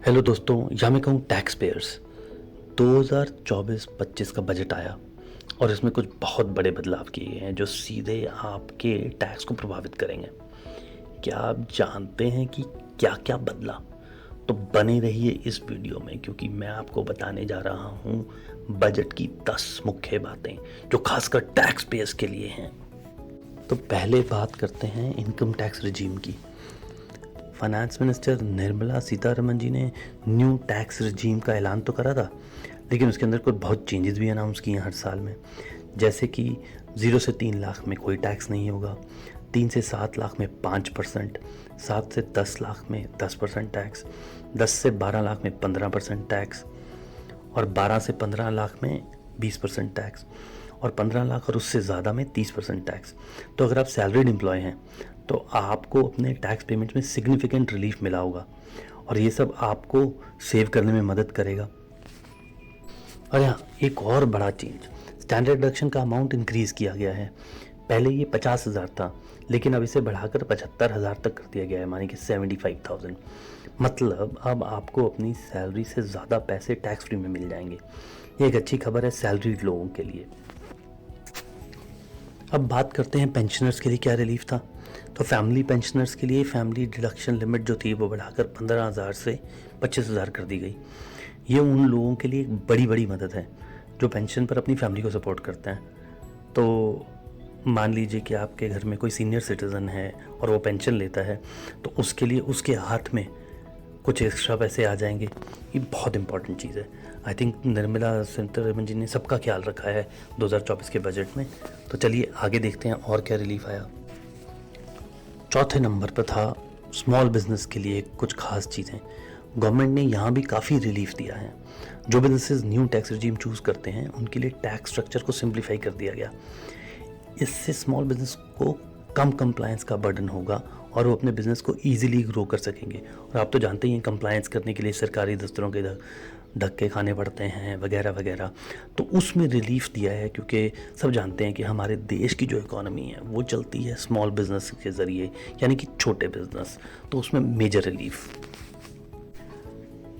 Hello दोस्तों, या मैं कहूँ टैक्स पेयर्स। 2024-25 का बजट आया और इसमें कुछ बहुत बड़े बदलाव किए हैं जो सीधे आपके टैक्स को प्रभावित करेंगे। क्या आप जानते हैं कि क्या क्या बदला? तो बने रहिए इस वीडियो में, क्योंकि मैं आपको बताने जा रहा हूँ बजट की 10 मुख्य बातें जो खासकर टैक्स पेयर्स के लिए हैं। तो पहले बात करते हैं इनकम टैक्स रिजीम की। फाइनेंस मिनिस्टर निर्मला सीतारमण जी ने न्यू टैक्स रिजीम का ऐलान तो करा था, लेकिन उसके अंदर कुछ बहुत चेंजेस भी अनाउंस किए हैं हर साल में। जैसे कि 0 से 3 लाख में कोई टैक्स नहीं होगा, 3 से 7 लाख में 5%, 7 से 10 लाख में 10% टैक्स, 10 से 12 लाख में 15% टैक्स और 12 से 15 लाख में 20% टैक्स और 15 लाख और उससे ज़्यादा में 30% टैक्स। तो अगर आप सैलरीड एम्प्लॉय हैं तो आपको अपने टैक्स पेमेंट में सिग्निफिकेंट रिलीफ मिला होगा और ये सब आपको सेव करने में मदद करेगा। और यहाँ एक और बड़ा चेंज, स्टैंडर्ड डिडक्शन का अमाउंट इंक्रीज़ किया गया है। पहले ये 50,000 था, लेकिन अब इसे बढ़ाकर 75,000 तक कर दिया गया है, मानी कि 75,000। मतलब अब आपको अपनी सैलरी से ज़्यादा पैसे टैक्स फ्री में मिल जाएंगे। ये एक अच्छी खबर है सैलरीड लोगों के लिए। अब बात करते हैं पेंशनर्स के लिए क्या रिलीफ था। तो फैमिली पेंशनर्स के लिए फैमिली डिडक्शन लिमिट जो थी वो बढ़ाकर 15,000 से 25,000 कर दी गई। ये उन लोगों के लिए एक बड़ी मदद है जो पेंशन पर अपनी फैमिली को सपोर्ट करते हैं। तो मान लीजिए कि आपके घर में कोई सीनियर सिटीज़न है और वो पेंशन लेता है, तो उसके लिए उसके हाथ में कुछ एक्स्ट्रा पैसे आ जाएंगे। ये बहुत इंपॉर्टेंट चीज़ है। आई थिंक निर्मला सीतारमण जी ने सबका ख्याल रखा है 2024 के बजट में। तो चलिए आगे देखते हैं और क्या रिलीफ आया। चौथे नंबर पर था स्मॉल बिजनेस के लिए कुछ खास चीज़ें। गवर्नमेंट ने यहाँ भी काफ़ी रिलीफ दिया है। जो businesses new tax regime choose करते हैं उनके लिए टैक्स स्ट्रक्चर को सिंप्लीफाई कर दिया गया। इससे स्मॉल बिजनेस को कम कंप्लायंस का बर्डन होगा और वो अपने बिजनेस को ईजिली ग्रो कर सकेंगे। और आप तो जानते ही हैं कंप्लायंस करने के लिए सरकारी दफ्तरों के धक्के खाने पड़ते हैं वगैरह वगैरह। तो उसमें रिलीफ दिया है, क्योंकि सब जानते हैं कि हमारे देश की जो इकोनॉमी है वो चलती है स्मॉल बिजनेस के ज़रिए, यानी कि छोटे बिजनेस। तो उसमें मेजर रिलीफ।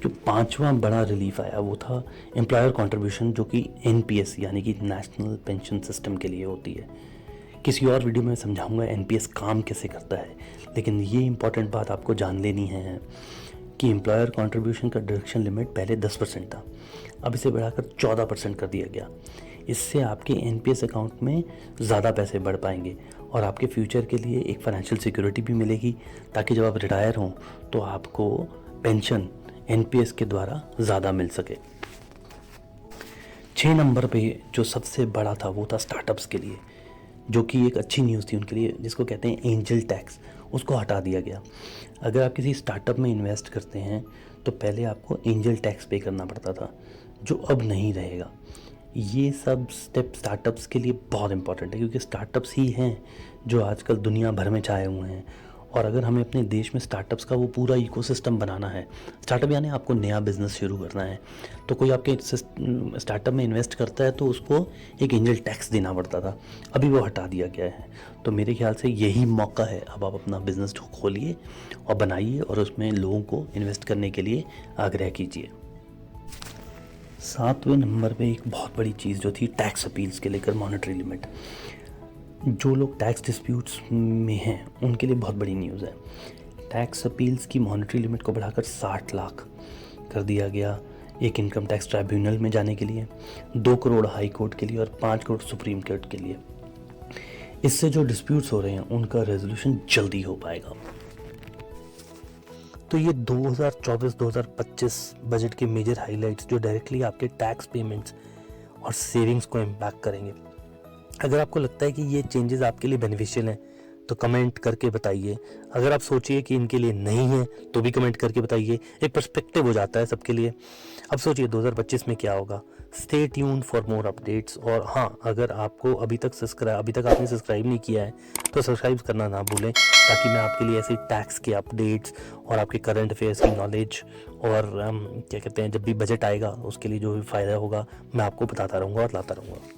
जो पांचवा बड़ा रिलीफ आया वो था एम्प्लॉयर कंट्रीब्यूशन, जो कि एनपीएस यानी कि नेशनल पेंशन सिस्टम के लिए होती है। किसी और वीडियो में समझाऊंगा एनपीएस काम कैसे करता है, लेकिन ये इंपॉर्टेंट बात आपको जान लेनी है कि एम्प्लॉयर कंट्रीब्यूशन का डिडक्शन लिमिट पहले 10% था, अब इसे बढ़ाकर 14% कर दिया गया। इससे आपके एनपीएस अकाउंट में ज़्यादा पैसे बढ़ पाएंगे और आपके फ्यूचर के लिए एक फाइनेंशियल सिक्योरिटी भी मिलेगी, ताकि जब आप रिटायर हों तो आपको पेंशन एनपीएस के द्वारा ज़्यादा मिल सके। 6 नंबर पे जो सबसे बड़ा था वो था स्टार्टअप्स के लिए, जो कि एक अच्छी न्यूज़ थी उनके लिए, जिसको कहते हैं एंजल टैक्स। उसको हटा दिया गया। अगर आप किसी स्टार्टअप में इन्वेस्ट करते हैं तो पहले आपको एंजल टैक्स पे करना पड़ता था, जो अब नहीं रहेगा। ये सब स्टेप स्टार्टअप्स के लिए बहुत इंपॉर्टेंट है, क्योंकि स्टार्टअप्स ही हैं जो आजकल दुनिया भर में छाए हुए हैं। और अगर हमें अपने देश में स्टार्टअप्स का वो पूरा इकोसिस्टम बनाना है, स्टार्टअप यानी आपको नया बिजनेस शुरू करना है, तो कोई आपके स्टार्टअप में इन्वेस्ट करता है तो उसको एक एंजल टैक्स देना पड़ता था। अभी वो हटा दिया गया है। तो मेरे ख्याल से यही मौका है, अब आप अपना बिजनेस खोलिए और बनाइए और उसमें लोगों को इन्वेस्ट करने के लिए आग्रह कीजिए। 7वें नंबर पे एक बहुत बड़ी चीज़ जो थी टैक्स अपील्स के लेकर मॉनेटरी लिमिट। जो लोग टैक्स डिस्प्यूट्स में हैं उनके लिए बहुत बड़ी न्यूज़ है। टैक्स अपील्स की मॉनेटरी लिमिट को बढ़ाकर 60 लाख कर दिया गया, एक इनकम टैक्स ट्राइब्यूनल में जाने के लिए, 2 करोड़ हाई कोर्ट के लिए और 5 करोड़ सुप्रीम कोर्ट के लिए। इससे जो डिस्प्यूट्स हो रहे हैं उनका रेजोल्यूशन जल्दी हो पाएगा। तो ये 2024-2025 बजट के मेजर हाइलाइट्स जो डायरेक्टली आपके टैक्स पेमेंट्स और सेविंग्स को इम्पैक्ट करेंगे। अगर आपको लगता है कि ये चेंजेस आपके लिए बेनिफिशियल हैं तो कमेंट करके बताइए। अगर आप सोचिए कि इनके लिए नहीं है तो भी कमेंट करके बताइए। एक पर्सपेक्टिव हो जाता है सबके लिए। अब सोचिए 2025 में क्या होगा। Stay tuned for more updates. और हाँ, अगर आपको अभी तक आपने सब्सक्राइब नहीं किया है तो सब्सक्राइब करना ना भूलें, ताकि मैं आपके लिए ऐसे टैक्स के अपडेट्स और आपके करंट अफेयर्स की नॉलेज और क्या कहते हैं, जब भी बजट आएगा उसके लिए जो भी फ़ायदा होगा मैं आपको बताता रहूँगा और लाता रहूँगा।